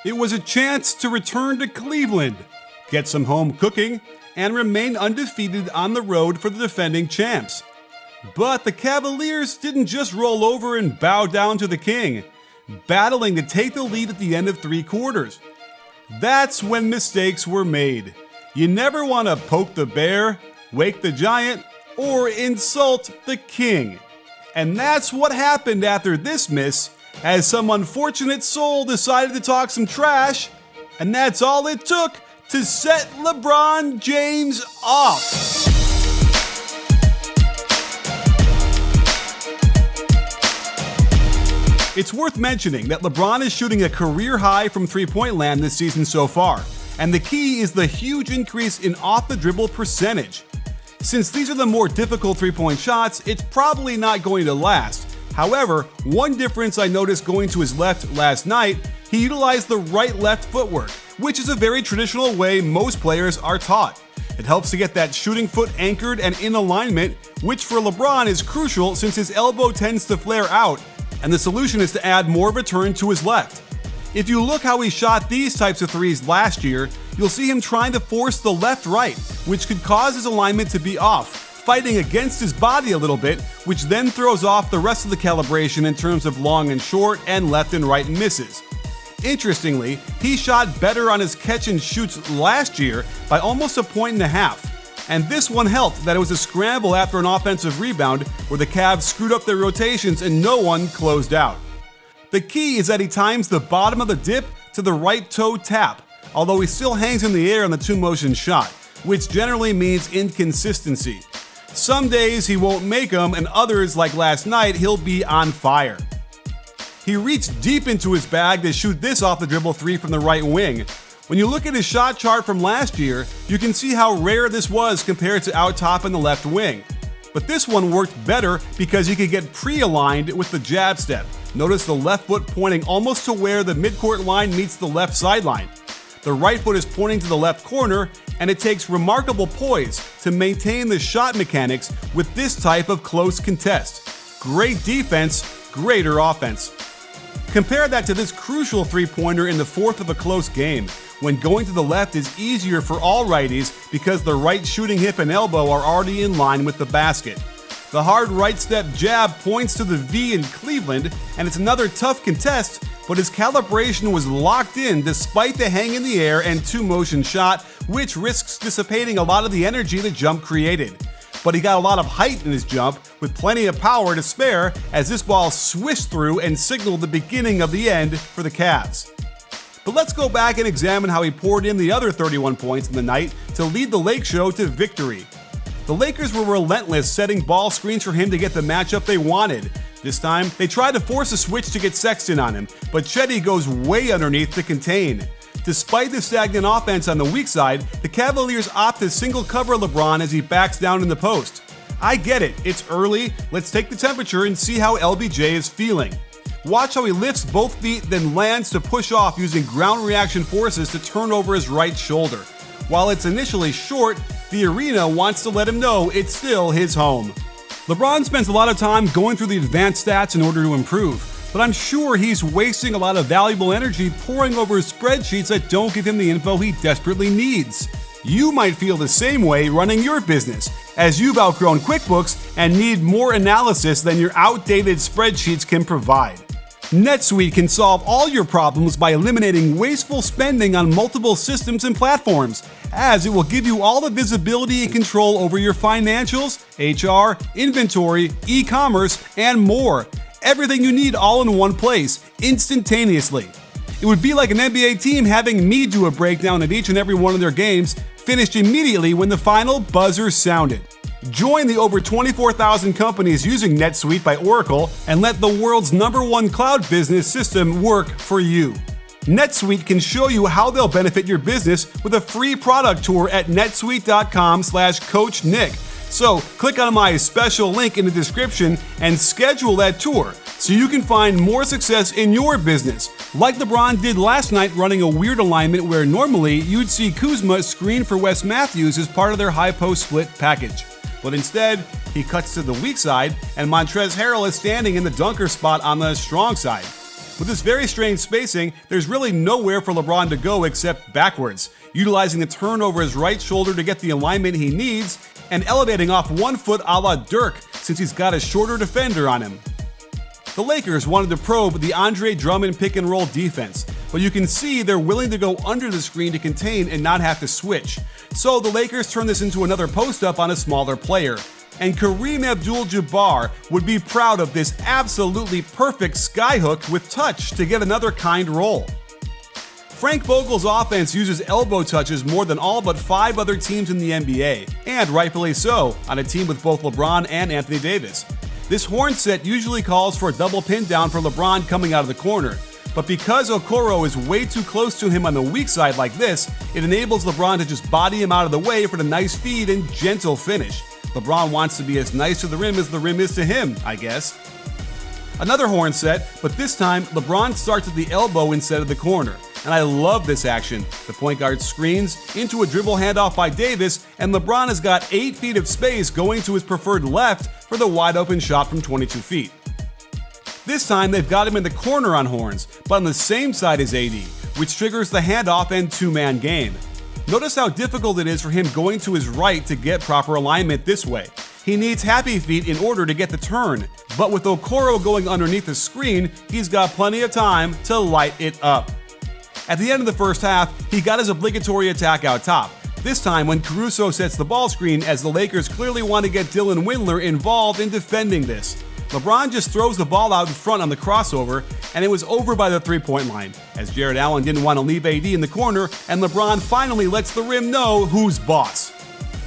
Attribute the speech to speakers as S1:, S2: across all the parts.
S1: It was a chance to return to Cleveland, get some home cooking, and remain undefeated on the road for the defending champs. But the Cavaliers didn't just roll over and bow down to the king, battling to take the lead at the end of 3 quarters. That's when mistakes were made. You never want to poke the bear, wake the giant, or insult the king. And that's what happened after this miss, as some unfortunate soul decided to talk some trash, and that's all it took to set LeBron James off. It's worth mentioning that LeBron is shooting a career high from three-point land this season so far, and the key is the huge increase in off-the-dribble percentage. Since these are the more difficult three-point shots, it's probably not going to last. However, one difference I noticed going to his left last night, he utilized the right-left footwork, which is a very traditional way most players are taught. It helps to get that shooting foot anchored and in alignment, which for LeBron is crucial since his elbow tends to flare out, and the solution is to add more of a turn to his left. If you look how he shot these types of threes last year, you'll see him trying to force the left-right, which could cause his alignment to be off, fighting against his body a little bit, which then throws off the rest of the calibration in terms of long and short and left and right misses. Interestingly, he shot better on his catch and shoots last year by almost 1.5 points. And this one helped that it was a scramble after an offensive rebound where the Cavs screwed up their rotations and no one closed out. The key is that he times the bottom of the dip to the right toe tap, although he still hangs in the air on the two-motion shot, which generally means inconsistency. Some days he won't make them, and others, like last night, he'll be on fire. He reached deep into his bag to shoot this off-the-dribble three from the right wing. When you look at his shot chart from last year, you can see how rare this was compared to out top in the left wing. But this one worked better because he could get pre-aligned with the jab step. Notice the left foot pointing almost to where the midcourt line meets the left sideline. The right foot is pointing to the left corner, and it takes remarkable poise to maintain the shot mechanics with this type of close contest. Great defense, greater offense. Compare that to this crucial three-pointer in the fourth of a close game, when going to the left is easier for all righties because the right shooting hip and elbow are already in line with the basket. The hard right step jab points to the V in Cleveland, and it's another tough contest, but his calibration was locked in despite the hang in the air and two-motion shot, which risks dissipating a lot of the energy the jump created. But he got a lot of height in his jump, with plenty of power to spare as this ball swished through and signaled the beginning of the end for the Cavs. But let's go back and examine how he poured in the other 31 points in the night to lead the Lake Show to victory. The Lakers were relentless setting ball screens for him to get the matchup they wanted. This time, they tried to force a switch to get Sexton on him, but Chetty goes way underneath to contain. Despite the stagnant offense on the weak side, the Cavaliers opt to single cover LeBron as he backs down in the post. I get it, it's early, let's take the temperature and see how LBJ is feeling. Watch how he lifts both feet then lands to push off using ground reaction forces to turn over his right shoulder. While it's initially short, the arena wants to let him know it's still his home. LeBron spends a lot of time going through the advanced stats in order to improve, but I'm sure he's wasting a lot of valuable energy poring over spreadsheets that don't give him the info he desperately needs. You might feel the same way running your business, as you've outgrown QuickBooks and need more analysis than your outdated spreadsheets can provide. NetSuite can solve all your problems by eliminating wasteful spending on multiple systems and platforms, as it will give you all the visibility and control over your financials, HR, inventory, e-commerce, and more. Everything you need all in one place, instantaneously. It would be like an NBA team having me do a breakdown of each and every one of their games, finished immediately when the final buzzer sounded. Join the over 24,000 companies using NetSuite by Oracle and let the world's #1 cloud business system work for you. NetSuite can show you how they'll benefit your business with a free product tour at netsuite.com/CoachNick. So click on my special link in the description and schedule that tour so you can find more success in your business, like LeBron did last night running a weird alignment where normally you'd see Kuzma screen for Wes Matthews as part of their high post split package. But instead, he cuts to the weak side and Montrezl Harrell is standing in the dunker spot on the strong side. With this very strange spacing, there's really nowhere for LeBron to go except backwards, utilizing the turn over his right shoulder to get the alignment he needs, and elevating off 1 foot a la Dirk since he's got a shorter defender on him. The Lakers wanted to probe the Andre Drummond pick-and-roll defense, but you can see they're willing to go under the screen to contain and not have to switch. So the Lakers turned this into another post-up on a smaller player. And Kareem Abdul-Jabbar would be proud of this absolutely perfect skyhook with touch to get another kind roll. Frank Vogel's offense uses elbow touches more than all but 5 other teams in the NBA, and rightfully so, on a team with both LeBron and Anthony Davis. This horn set usually calls for a double pin down for LeBron coming out of the corner, but because Okoro is way too close to him on the weak side like this, it enables LeBron to just body him out of the way for the nice feed and gentle finish. LeBron wants to be as nice to the rim as the rim is to him, I guess. Another horn set, but this time LeBron starts at the elbow instead of the corner. And I love this action. The point guard screens into a dribble handoff by Davis, and LeBron has got 8 feet of space going to his preferred left for the wide open shot from 22 feet. This time they've got him in the corner on horns, but on the same side as AD, which triggers the handoff and 2-man game. Notice how difficult it is for him going to his right to get proper alignment this way. He needs happy feet in order to get the turn, but with Okoro going underneath the screen, he's got plenty of time to light it up. At the end of the first half, he got his obligatory attack out top, this time when Caruso sets the ball screen as the Lakers clearly want to get Dylan Windler involved in defending this. LeBron just throws the ball out in front on the crossover, and it was over by the three-point line, as Jarrett Allen didn't want to leave AD in the corner, and LeBron finally lets the rim know who's boss.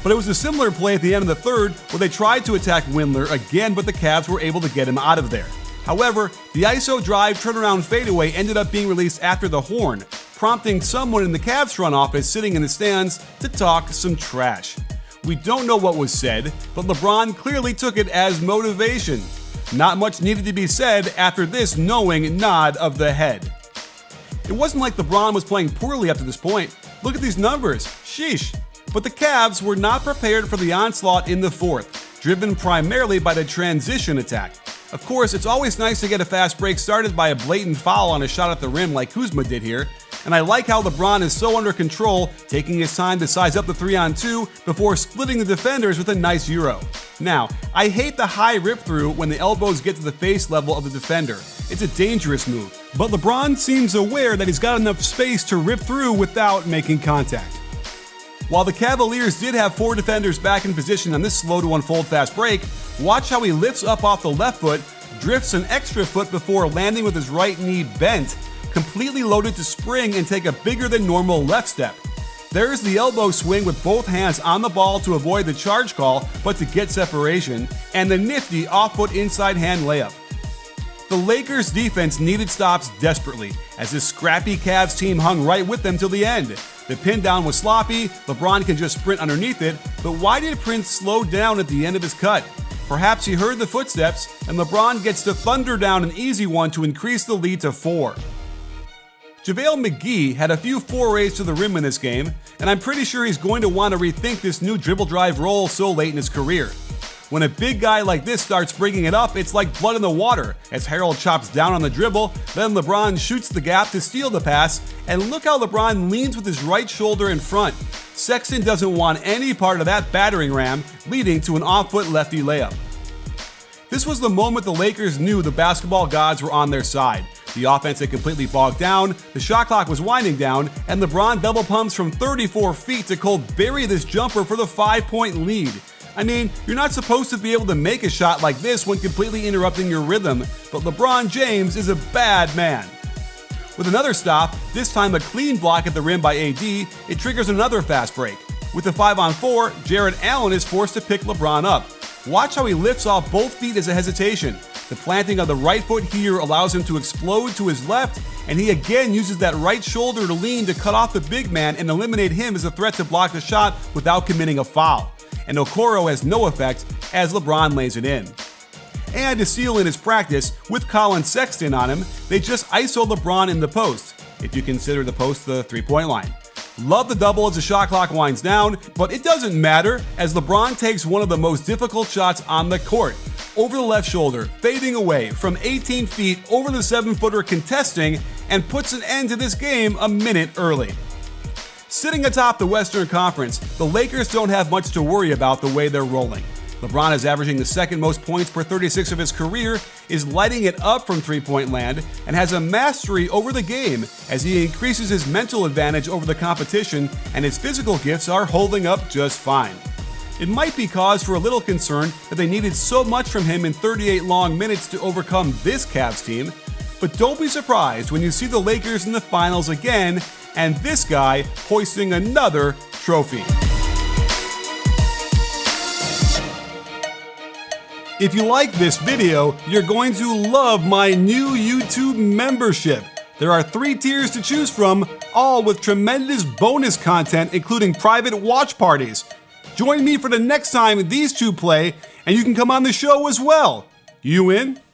S1: But it was a similar play at the end of the third where they tried to attack Windler again, but the Cavs were able to get him out of there. However, the ISO drive turnaround fadeaway ended up being released after the horn, prompting someone in the Cavs front office sitting in the stands to talk some trash. We don't know what was said, but LeBron clearly took it as motivation. Not much needed to be said after this knowing nod of the head. It wasn't like LeBron was playing poorly up to this point. Look at these numbers, sheesh. But the Cavs were not prepared for the onslaught in the fourth, driven primarily by the transition attack. Of course, it's always nice to get a fast break started by a blatant foul on a shot at the rim like Kuzma did here, and I like how LeBron is so under control, taking his time to size up the 3-on-2 before splitting the defenders with a nice euro. Now, I hate the high rip-through when the elbows get to the face level of the defender. It's a dangerous move, but LeBron seems aware that he's got enough space to rip through without making contact. While the Cavaliers did have 4 defenders back in position on this slow-to-unfold fast break, watch how he lifts up off the left foot, drifts an extra foot before landing with his right knee bent, completely loaded to spring and take a bigger than normal left step. There's the elbow swing with both hands on the ball to avoid the charge call, but to get separation, and the nifty off-foot inside hand layup. The Lakers defense needed stops desperately, as this scrappy Cavs team hung right with them till the end. The pin down was sloppy, LeBron can just sprint underneath it, but why did Prince slow down at the end of his cut? Perhaps he heard the footsteps, and LeBron gets to thunder down an easy one to increase the lead to 4. JaVale McGee had a few forays to the rim in this game, and I'm pretty sure he's going to want to rethink this new dribble drive role so late in his career. When a big guy like this starts bringing it up, it's like blood in the water, as Harold chops down on the dribble, then LeBron shoots the gap to steal the pass, and look how LeBron leans with his right shoulder in front. Sexton doesn't want any part of that battering ram, leading to an off-foot lefty layup. This was the moment the Lakers knew the basketball gods were on their side. The offense had completely bogged down, the shot clock was winding down, and LeBron double pumps from 34 feet to cold bury this jumper for the 5-point lead. I mean, you're not supposed to be able to make a shot like this when completely interrupting your rhythm, but LeBron James is a bad man. With another stop, this time a clean block at the rim by AD, it triggers another fast break. With the 5-on-4, Jarrett Allen is forced to pick LeBron up. Watch how he lifts off both feet as a hesitation. The planting of the right foot here allows him to explode to his left, and he again uses that right shoulder to lean to cut off the big man and eliminate him as a threat to block the shot without committing a foul. And Okoro has no effect as LeBron lays it in. And to seal in his practice, with Colin Sexton on him, they just ISO LeBron in the post, if you consider the post the 3-point line. Love the double as the shot clock winds down, but it doesn't matter as LeBron takes one of the most difficult shots on the court. over the left shoulder, fading away from 18 feet over the 7-footer contesting, and puts an end to this game a minute early. Sitting atop the Western Conference, the Lakers don't have much to worry about the way they're rolling. LeBron is averaging the second most points per 36 of his career, is lighting it up from three-point land, and has a mastery over the game as he increases his mental advantage over the competition, and his physical gifts are holding up just fine. It might be cause for a little concern that they needed so much from him in 38 long minutes to overcome this Cavs team, but don't be surprised when you see the Lakers in the finals again, and this guy hoisting another trophy. If you like this video, you're going to love my new YouTube membership. There are 3 tiers to choose from, all with tremendous bonus content, including private watch parties. Join me for the next time these two play, and you can come on the show as well. You in?